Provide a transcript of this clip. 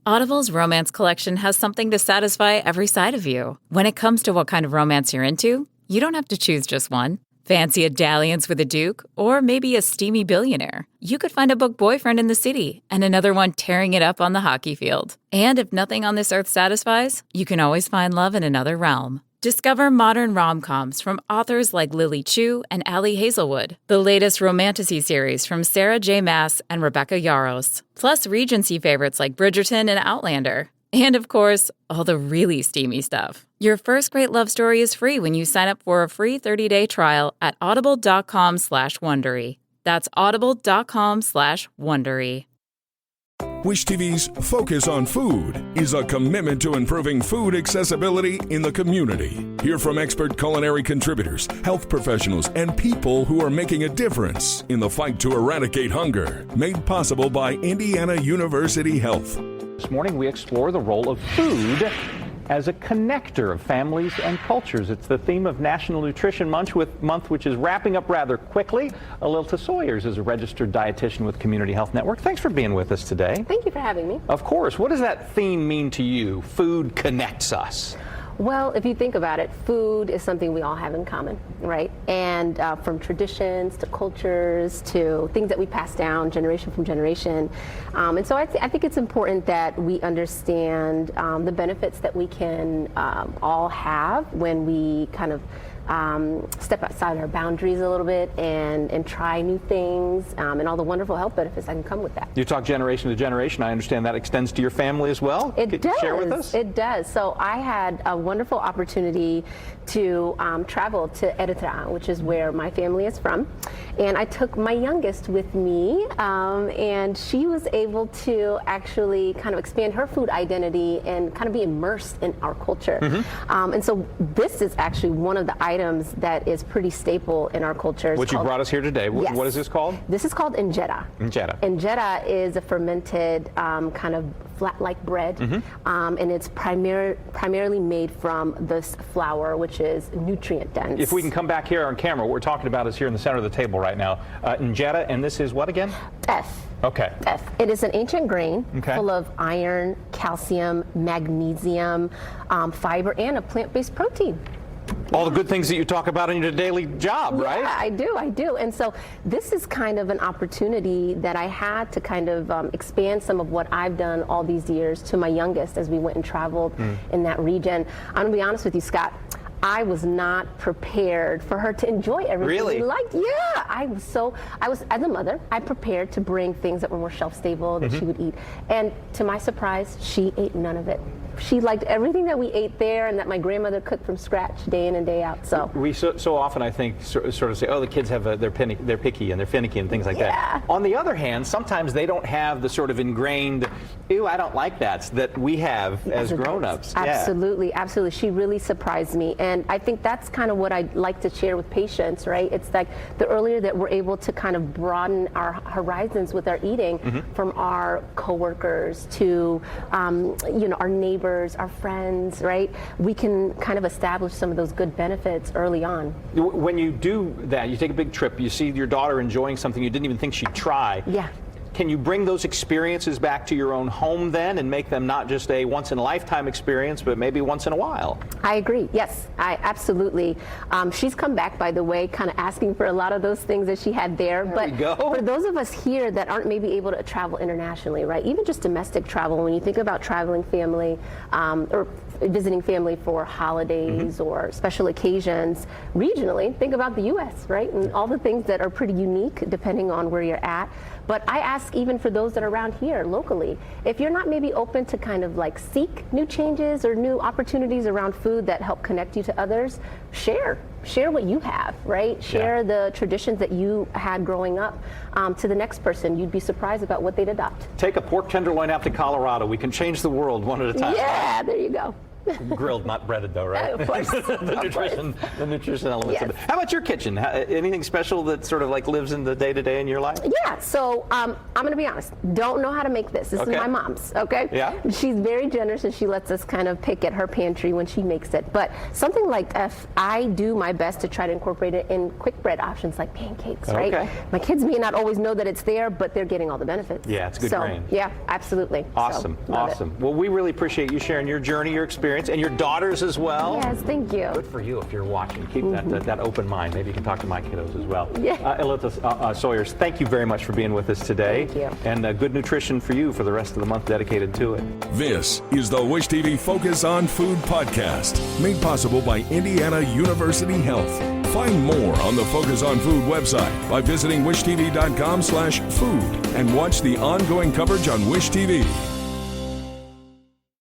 Audible's romance collection has something to satisfy every side of you. When it comes to what kind of romance you're into, you don't have to choose just one. Fancy a dalliance with a duke, or maybe a steamy billionaire? You could find a book boyfriend in the city and another one tearing it up on the hockey field. And if nothing on this earth satisfies, you can always find love in another realm. Discover modern rom-coms from authors like Lily Chu and Ali Hazelwood, the latest romantasy series from Sarah J. Maas and Rebecca Yarros, plus Regency favorites like Bridgerton and Outlander. And of course, all the really steamy stuff. Your first great love story is free when you sign up for a free 30-day trial at audible.com/Wondery. That's audible.com/Wondery. Wish TV's Focus on Food is a commitment to improving food accessibility in the community. Hear from expert culinary contributors, health professionals, and people who are making a difference in the fight to eradicate hunger. Made possible by Indiana University Health. This morning we explore the role of food as a connector of families and cultures. It's the theme of National Nutrition Month, which is wrapping up rather quickly. Elilta Sawyers is a registered dietitian with Community Health Network. Thanks for being with us today. Thank you for having me. Of course. What does that theme mean to you? Food connects us. Well, if you think about it, food is something we all have in common, right? And from traditions to cultures to things that we pass down generation from generation. And so I think it's important that we understand the benefits that we can all have when we kind of step outside our boundaries a little bit and try new things and all the wonderful health benefits that can come with that. You talk generation to generation. I understand that extends to your family as well. It does. Share with us? It does. So I had a wonderful opportunity to travel to Elilta, which is where my family is from. And I took my youngest with me, and she was able to actually kind of expand her food identity and kind of be immersed in our culture. And so this is actually one of the items that is pretty staple in our culture. What you brought us here today. Yes. What is this called? This is called injera. Injera. Injera is a fermented kind of flat-like bread, and it's primarily made from this flour, which is nutrient dense. If we can come back here on camera, what we're talking about is here in the center of the table right now. Injera, and this is what again? Teff. Okay. Teff. It is an ancient grain Okay. full of iron, calcium, magnesium, fiber, and a plant-based protein. All the good things that you talk about in your daily job, right? Yeah, I do. And so this is kind of an opportunity that I had to kind of expand some of what I've done all these years to my youngest as we went and traveled in that region. I'm gonna be honest with you, Scott. I was not prepared for her to enjoy everything Really? we liked. Yeah, I was, as a mother, I prepared to bring things that were more shelf stable that she would eat. And to my surprise, she ate none of it. She liked everything that we ate there and that my grandmother cooked from scratch day in and day out. So we so often, I think, sort of say, oh, the kids have they're picky and they're finicky and things like that. On the other hand, sometimes they don't have the sort of ingrained, ew, I don't like that we have as grown-ups. Absolutely, absolutely. She really surprised me. And I think that's kind of what I like to share with patients, right? It's like the earlier that we're able to kind of broaden our horizons with our eating, from our coworkers to, our neighbors, our friends, right? We can kind of establish some of those good benefits early on. When you do that, you take a big trip, you see your daughter enjoying something you didn't even think she'd try. Yeah. Can you bring those experiences back to your own home then and make them not just a once-in-a-lifetime experience, but maybe once in a while? I agree. Yes, I absolutely. She's come back, by the way, kind of asking for a lot of those things that she had there. There we go. For those of us here that aren't maybe able to travel internationally, right? Even just domestic travel, when you think about traveling family or visiting family for holidays or special occasions regionally, think about the U.S., right? And all the things that are pretty unique depending on where you're at. But I ask even for those that are around here locally, if you're not maybe open to kind of like seek new changes or new opportunities around food that help connect you to others, share what you have, right? Share the traditions that you had growing up to the next person. You'd be surprised about what they'd adopt. Take a pork tenderloin out to Colorado. We can change the world one at a time. Yeah, there you go. Grilled, not breaded, though, right? Of course. the nutrition elements of Yes. it. How about your kitchen? Anything special that sort of like lives in the day-to-day in your life? Yeah, so I'm going to be honest. Don't know how to make this. This is my mom's, okay? Yeah. She's very generous, and she lets us kind of pick at her pantry when she makes it. But something like I do my best to try to incorporate it in quick bread options like pancakes, right? Okay. My kids may not always know that it's there, but they're getting all the benefits. Yeah, it's good grain. Yeah, absolutely. Awesome, So, love it. awesome. Well, we really appreciate you sharing your journey, your experience, and your daughters as well. Yes, thank you. Good for you if you're watching. Keep that open mind. Maybe you can talk to my kiddos as well. Yeah. Elilta Sawyers, thank you very much for being with us today. Thank you. And good nutrition for you for the rest of the month dedicated to it. This is the Wish TV Focus on Food podcast, made possible by Indiana University Health. Find more on the Focus on Food website by visiting wishtv.com/food and watch the ongoing coverage on Wish TV.